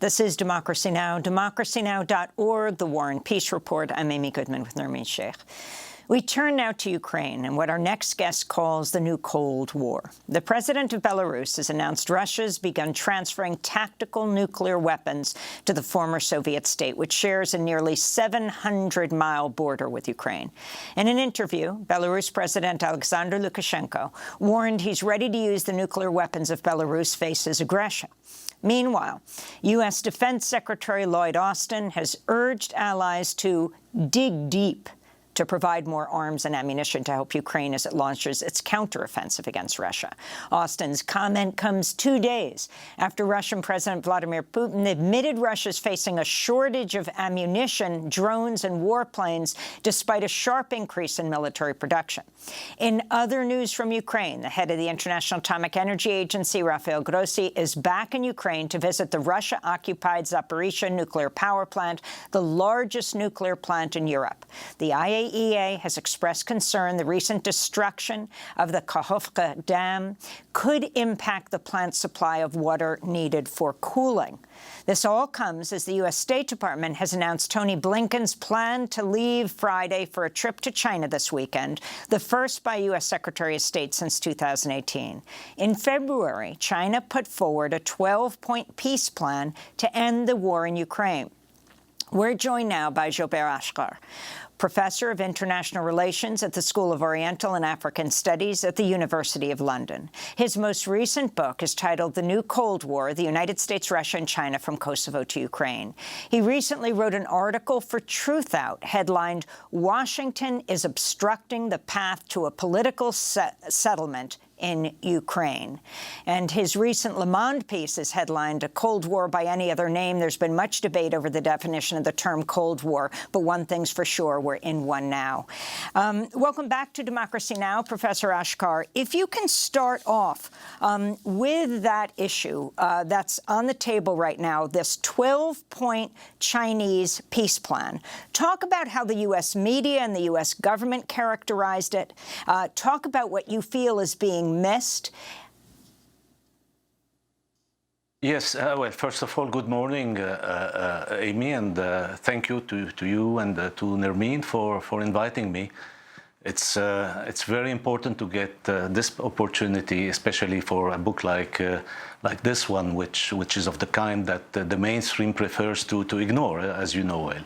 This is Democracy Now!, democracynow.org, The War and Peace Report. I'm Amy Goodman with Nermeen Sheikh. We turn now to Ukraine and what our next guest calls the new Cold War. The president of Belarus has announced Russia's begun transferring tactical nuclear weapons to the former Soviet state, which shares a nearly 700-mile border with Ukraine. In an interview, Belarus President Alexander Lukashenko warned he's ready to use the nuclear weapons if Belarus faces aggression. Meanwhile, U.S. Defense Secretary Lloyd Austin has urged allies to dig deep to provide more arms and ammunition to help Ukraine as it launches its counteroffensive against Russia. Austin's comment comes 2 days after Russian President Vladimir Putin admitted Russia's facing a shortage of ammunition, drones, and warplanes, despite a sharp increase in military production. In other news from Ukraine, the head of the International Atomic Energy Agency, Rafael Grossi, is back in Ukraine to visit the Russia-occupied Zaporizhzhia nuclear power plant, the largest nuclear plant in Europe. The IAEA has expressed concern the recent destruction of the Kakhovka Dam could impact the plant's supply of water needed for cooling. This all comes as the U.S. State Department has announced Tony Blinken's plan to leave Friday for a trip to China this weekend, the first by U.S. Secretary of State since 2018. In February, China put forward a 12-point peace plan to end the war in Ukraine. We're joined now by Gilbert Achcar, Professor of International Relations at the School of Oriental and African Studies at the University of London. His most recent book is titled The New Cold War, The United States, Russia, and China from Kosovo to Ukraine. He recently wrote an article for Truthout headlined, Washington is Obstructing the Path to a Political Settlement in Ukraine. And his recent Le Monde piece is headlined, A Cold War by Any Other Name. There's been much debate over the definition of the term Cold War, but one thing's for sure, we're in one now. Welcome back to Democracy Now!, Professor Achcar. If you can start off with that issue that's on the table right now, this 12-point Chinese peace plan. Talk about how the U.S. media and the U.S. government characterized it. Talk about what you feel is being missed. Yes, well, first of all, good morning, Amy, and thank you to you and to Nermeen for inviting me. It's very important to get this opportunity, especially for a book like this one, which is of the kind that the mainstream prefers to ignore, as you know well.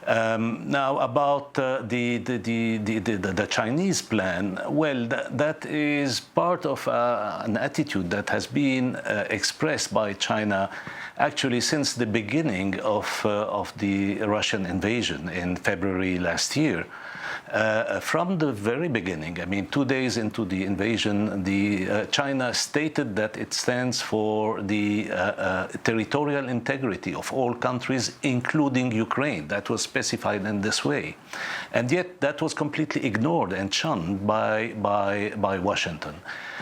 Now, about the Chinese plan, well, that is part of an attitude that has been expressed by China actually since the beginning of the Russian invasion in February last year. From the very beginning, I mean, 2 days into the invasion, China stated that it stands for the territorial integrity of all countries, including Ukraine. That was specified in this way. And yet that was completely ignored and shunned by Washington.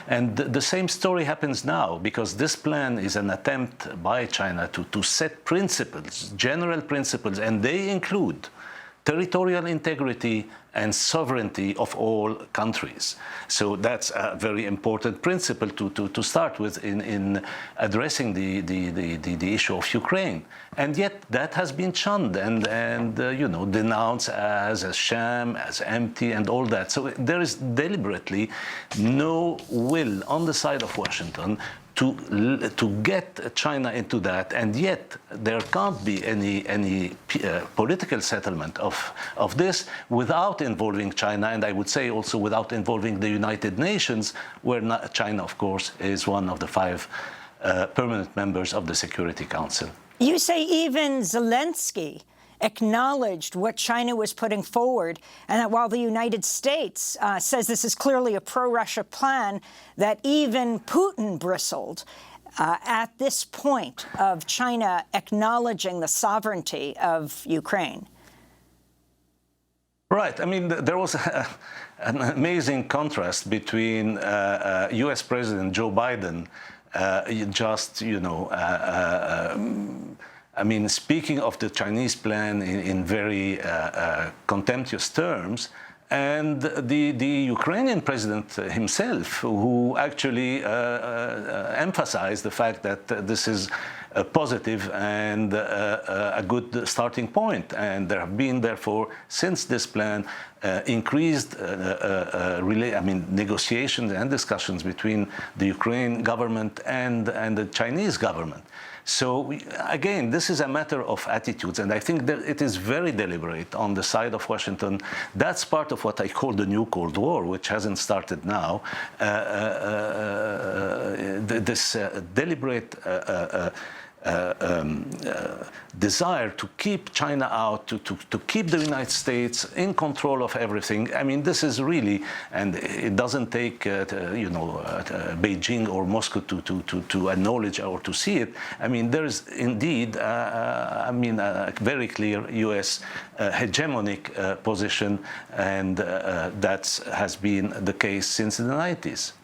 And the same story happens now, because this plan is an attempt by China to set principles, general principles, and they include territorial integrity and sovereignty of all countries. So that's a very important principle to start with in addressing the issue of Ukraine. And yet that has been shunned and you know, denounced as a sham, as empty, and all that. So there is deliberately no will on the side of Washington to get China into that, and yet there can't be any political settlement of this without involving China, and I would say also without involving the United Nations, where China, of course, is one of the 5 permanent members of the Security Council. You say even Zelensky acknowledged what China was putting forward, and that while the United States says this is clearly a pro-Russia plan, that even Putin bristled at this point of China acknowledging the sovereignty of Ukraine. Right. I mean, there was an amazing contrast between U.S. President Joe Biden just, you know, I mean, speaking of the Chinese plan in very contemptuous terms, and the Ukrainian president himself, who actually emphasized the fact that this is positive and a good starting point. And there have been, therefore, since this plan, increased negotiations and discussions between the Ukraine government and the Chinese government. So again, this is a matter of attitudes, and I think that it is very deliberate on the side of Washington. That's part of what I call the new Cold War, which hasn't started now. This deliberate desire to keep China out, to keep the United States in control of everything. I mean, this is really, and it doesn't take, Beijing or Moscow to acknowledge or to see it. I mean, there is indeed, a very clear U.S. Hegemonic position, and that has been the case since the 90s.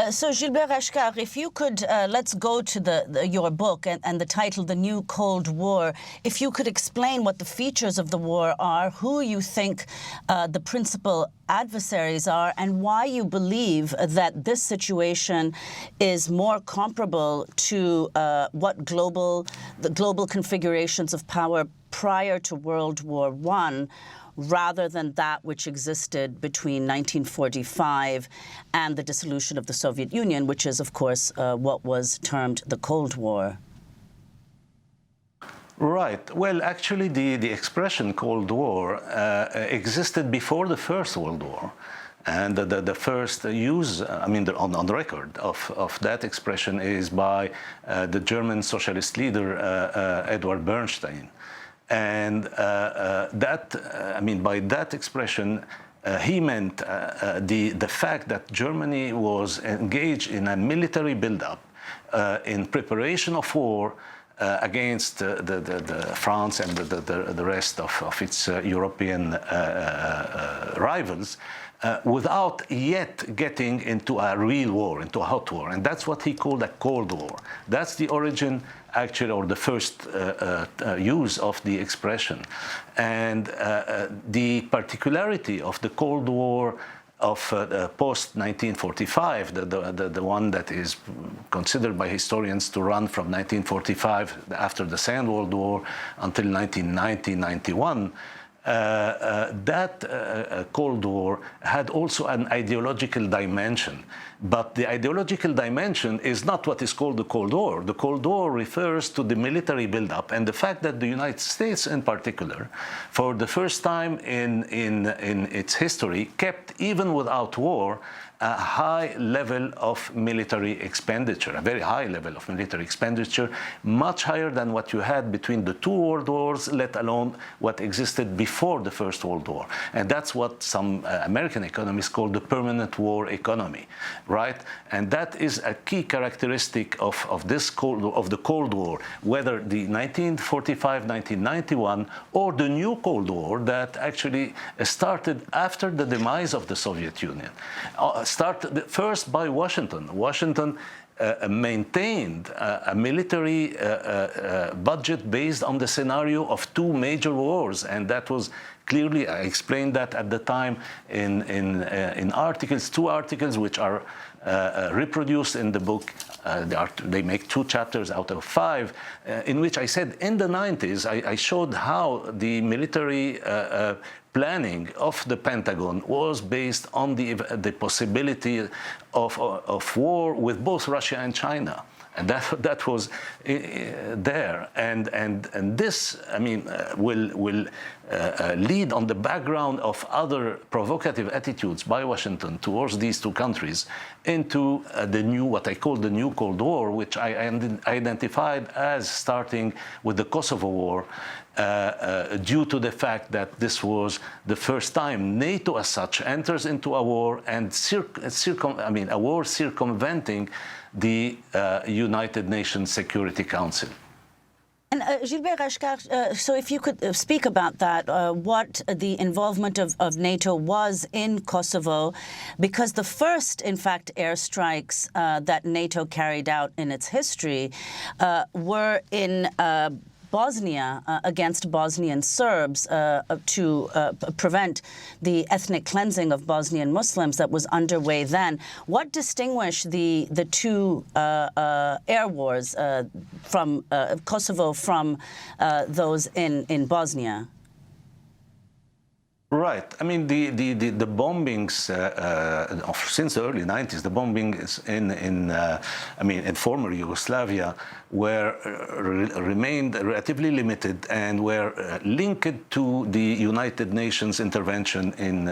So, Gilbert Achcar, if you could, let's go to your book and the title, The New Cold War. If you could explain what the features of the war are, who you think the principal adversaries are, and why you believe that this situation is more comparable to what the global configurations of power prior to World War I, rather than that which existed between 1945 and the dissolution of the Soviet Union, which is, of course, what was termed the Cold War. Right. Well, actually, the expression Cold War existed before the First World War. And the first use, on the record of that expression is by the German socialist leader, Edward Bernstein. And by that expression, he meant the fact that Germany was engaged in a military buildup in preparation of war against the France and the rest of its European rivals, without yet getting into a real war, into a hot war. And that's what he called a Cold War. That's the origin, actually, or the first use of the expression. And the particularity of the Cold War of post-1945, the one that is considered by historians to run from 1945, after the Second World War, until 1990-91, that Cold War had also an ideological dimension. But the ideological dimension is not what is called the Cold War. The Cold War refers to the military buildup and the fact that the United States, in particular, for the first time in its history, kept, even without war, a high level of military expenditure, a very high level of military expenditure, much higher than what you had between the two world wars, let alone what existed before the First World War. And that's what some American economists call the permanent war economy, right? And that is a key characteristic of the Cold War, whether the 1945-1991 or the new Cold War that actually started after the demise of the Soviet Union. Started first by Washington. Washington maintained a military budget based on the scenario of two major wars, and that was clearly, I explained that at the time in articles, two articles which are reproduced in the book. They make 2 chapters out of 5, in which I said in the 90s, I showed how the military planning of the Pentagon was based on the possibility of war with both Russia and China. And that was there, and this, will lead on the background of other provocative attitudes by Washington towards these two countries into what I call the new Cold War, which I identified as starting with the Kosovo War, due to the fact that this was the first time NATO, as such, enters into a war and a war circumventing the United Nations Security Council. And Gilbert Achcar, so if you could speak about that, what the involvement of NATO was in Kosovo, because the first, in fact, airstrikes that NATO carried out in its history were in Bosnia against Bosnian Serbs to prevent the ethnic cleansing of Bosnian Muslims that was underway then. What distinguished the two air wars from Kosovo from those in Bosnia? Right. I mean, the bombings since the early 90s, the bombings in former Yugoslavia remained relatively limited and were linked to the United Nations intervention in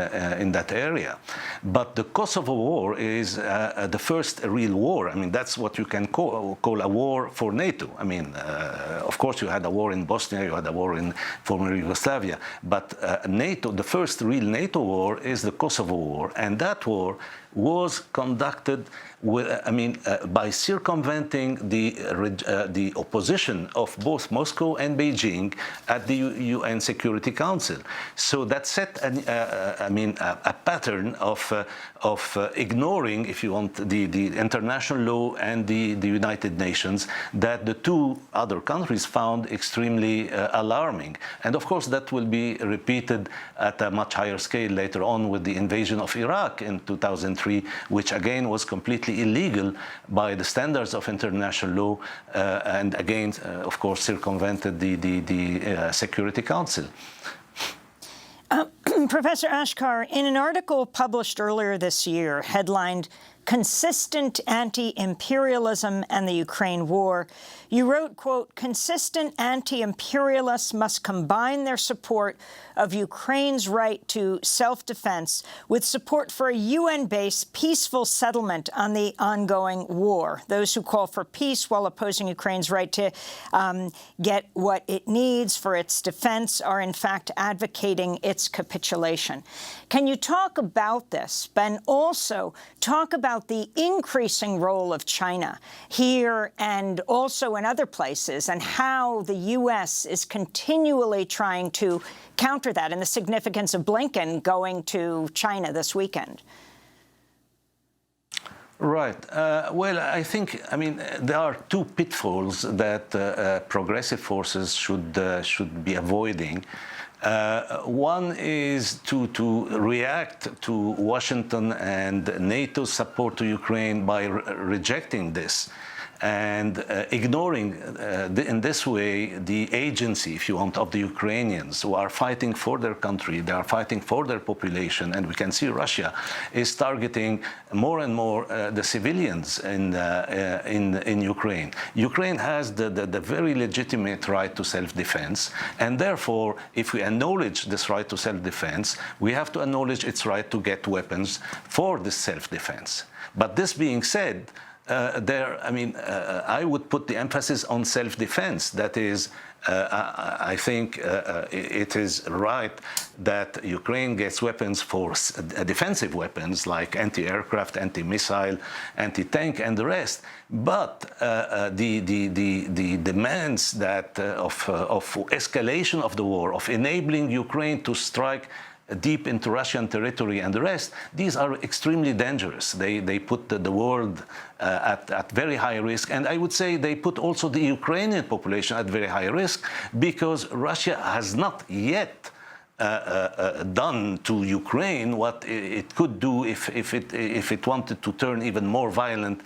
that area. But the Kosovo War is the first real war. I mean, that's what you can call a war for NATO. I mean, of course, you had a war in Bosnia, you had a war in former Yugoslavia, but NATO, the first real NATO war is the Kosovo War, and that war was conducted by circumventing the opposition of both Moscow and Beijing at the UN Security Council. So that set a pattern of ignoring, if you want, the international law and the United Nations that the two other countries found extremely alarming. And of course, that will be repeated at a much higher scale later on with the invasion of Iraq in 2003, which again was completely illegal by the standards of international law, and again, of course, circumvented the Security Council. Professor Achcar, in an article published earlier this year, headlined "Consistent Anti-Imperialism and the Ukraine War," you wrote, quote, "Consistent anti-imperialists must combine their support of Ukraine's right to self-defense with support for a UN-based peaceful settlement on the ongoing war. Those who call for peace while opposing Ukraine's right to get what it needs for its defense are, in fact, advocating its capitulation." Can you talk about this, and also talk about the increasing role of China here and also in other places, and how the U.S. is continually trying to counter that, and the significance of Blinken going to China this weekend? Right. Well, I think, there are two pitfalls that progressive forces should be avoiding. One is to react to Washington and NATO's support to Ukraine by rejecting this and ignoring in this way the agency, if you want, of the Ukrainians who are fighting for their country, they are fighting for their population, and we can see Russia is targeting more and more the civilians in Ukraine. Ukraine has the very legitimate right to self-defense, and therefore, if we acknowledge this right to self-defense, we have to acknowledge its right to get weapons for this self-defense. But this being said, I would put the emphasis on self-defense. That is, I think it is right that Ukraine gets weapons for defensive weapons like anti-aircraft, anti-missile, anti-tank, and the rest. But the demands that of escalation of the war, of enabling Ukraine to strike deep into Russian territory and the rest, these are extremely dangerous. They put the world at very high risk, and I would say they put also the Ukrainian population at very high risk, because Russia has not yet done to Ukraine what it could do if it wanted to turn even more violent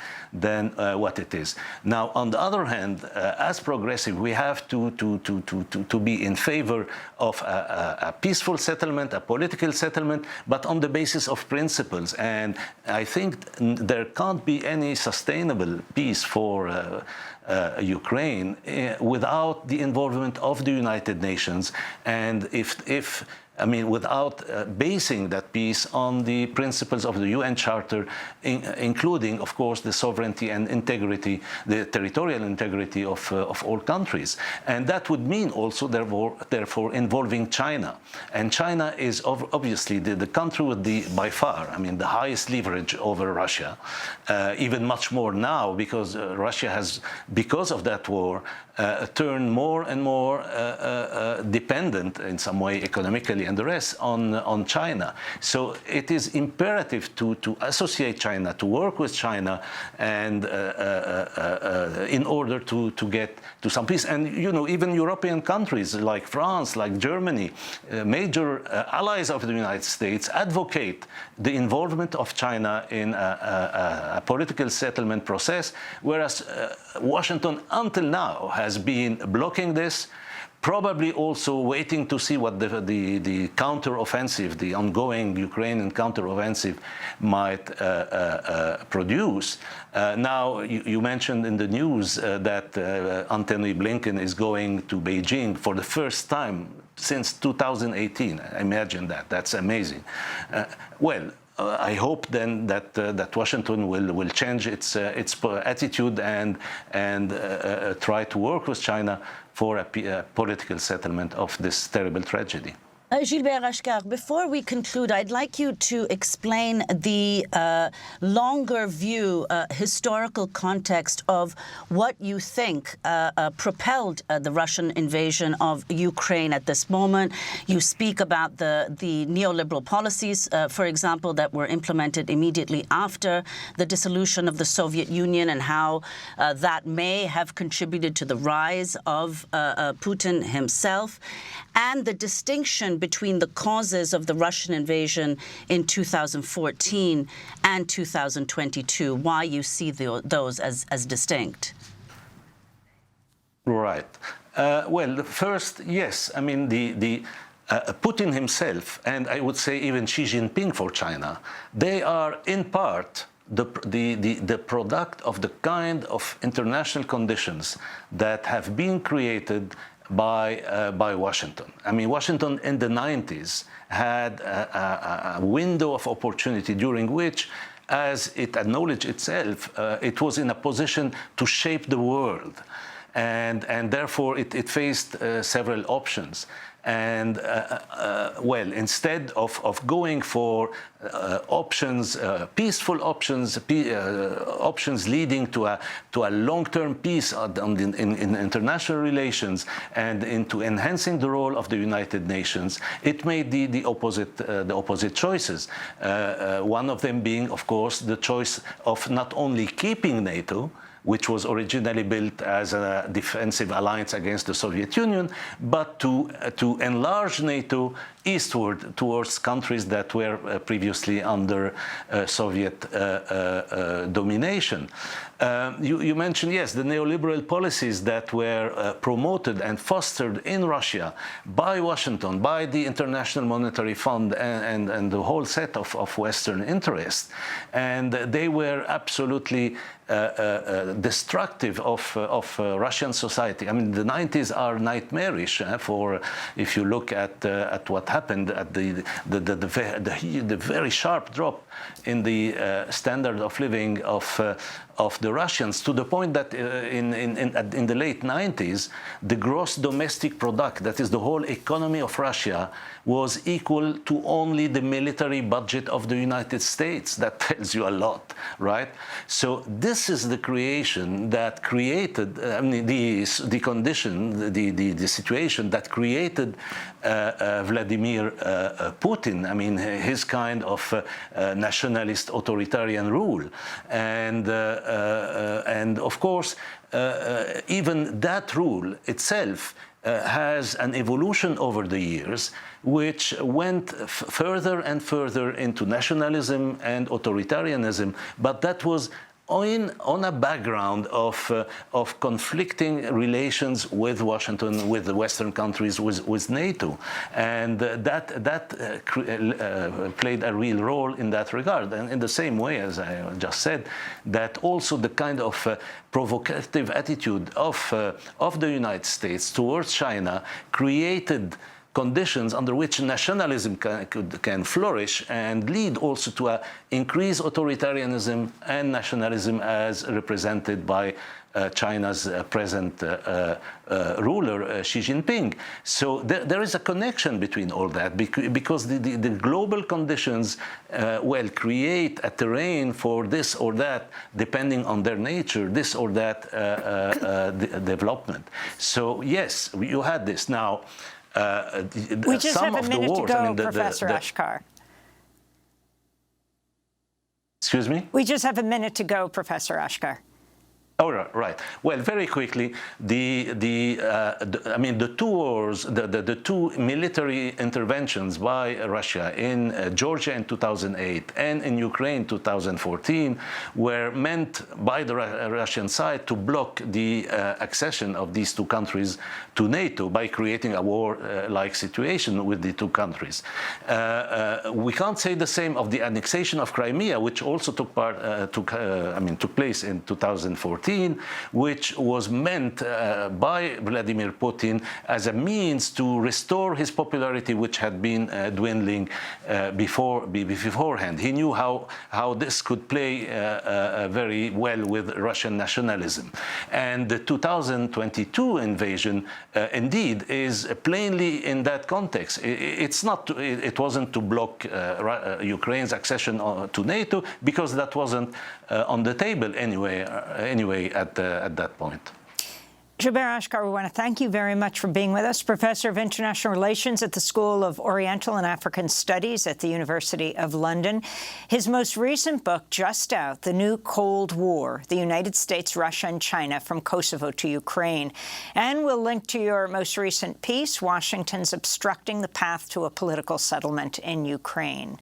than what it is. Now, on the other hand, as progressive, we have to be in favor of a peaceful settlement, a political settlement, but on the basis of principles. And I think there can't be any sustainable peace for Ukraine without the involvement of the United Nations, and without basing that peace on the principles of the UN Charter, including, of course, the sovereignty and integrity, the territorial integrity of all countries. And that would mean also, therefore, involving China. And China is obviously the country with by far, the highest leverage over Russia, even much more now, because Russia has, because of that war, turn more and more dependent in some way economically and the rest on China. So it is imperative to associate China, to work with China, and in order to get to some peace. And even European countries like France, like Germany, major allies of the United States, advocate the involvement of China in a political settlement process, whereas Washington until now has been blocking this, probably also waiting to see what the counteroffensive, the ongoing Ukrainian counteroffensive might produce. Now, you mentioned in the news that Antony Blinken is going to Beijing for the first time since 2018. Imagine that. That's amazing. I hope then that Washington will change its attitude and try to work with China for a political settlement of this terrible tragedy. Gilbert Achcar, before we conclude, I'd like you to explain the longer view, historical context of what you think propelled the Russian invasion of Ukraine at this moment. You speak about the neoliberal policies, for example, that were implemented immediately after the dissolution of the Soviet Union, and how that may have contributed to the rise of Putin himself, and the distinction between the causes of the Russian invasion in 2014 and 2022, why you see those as distinct. Right. Well, first, yes. I mean, Putin himself, and I would say even Xi Jinping for China, they are in part the product of the kind of international conditions that have been created by Washington. I mean, Washington in the 90s had a window of opportunity during which, as it acknowledged itself, it was in a position to shape the world. And therefore, it faced several options. And, well, instead of going for options, peaceful options, options leading to a long-term peace in international relations and into enhancing the role of the United Nations, it made the opposite choices. One of them being, of course, the choice of not only keeping NATO, which was originally built as a defensive alliance against the Soviet Union, but to enlarge NATO eastward towards countries that were previously under Soviet domination. You mentioned, yes, the neoliberal policies that were promoted and fostered in Russia by Washington, by the International Monetary Fund and the whole set of Western interests. And they were absolutely destructive of Russian society. I mean, the 90s are nightmarish if you look at what happened, at the very sharp drop in the standard of living of the Russians, to the point that in the late 90s, the gross domestic product, that is the whole economy of Russia, was equal to only the military budget of the United States. That tells you a lot, right? So this is the creation that created, I mean, the condition, the situation that created Vladimir Putin. I mean, his kind of nationalist authoritarian rule. And of course, even that rule itself has an evolution over the years, which went further and further into nationalism and authoritarianism, but that was on a background of conflicting relations with Washington, with the Western countries, with NATO, and that played a real role in that regard. And in the same way, as I just said, that also the kind of provocative attitude of the United States towards China created conditions under which nationalism can flourish and lead also to an increased authoritarianism and nationalism as represented by China's present ruler, Xi Jinping. So there is a connection between all that because the global conditions create a terrain for this or that, depending on their nature, this or that development. So yes, you had this. Now, we just some have a of the minute wars, to go, I mean, Professor Achcar. Excuse me? We just have a minute to go, Professor Achcar. Oh, right. Well, very quickly, I mean, the two wars, the two military interventions by Russia in Georgia in 2008 and in Ukraine in 2014 were meant by the Russian side to block the accession of these two countries to NATO by creating a war-like situation with the two countries. We can't say the same of the annexation of Crimea, which also took place in 2014. Which was meant by Vladimir Putin as a means to restore his popularity, which had been dwindling beforehand. He knew how this could play very well with Russian nationalism. And the 2022 invasion, indeed, is plainly in that context. It wasn't to block Ukraine's accession to NATO, because that wasn't on the table anyway at that point. Gilbert Achcar, we want to thank you very much for being with us. Professor of International Relations at the School of Oriental and African Studies at the University of London. His most recent book, just out, The New Cold War, The United States, Russia, and China from Kosovo to Ukraine. And we'll link to your most recent piece, Washington's Obstructing the Path to a Political Settlement in Ukraine.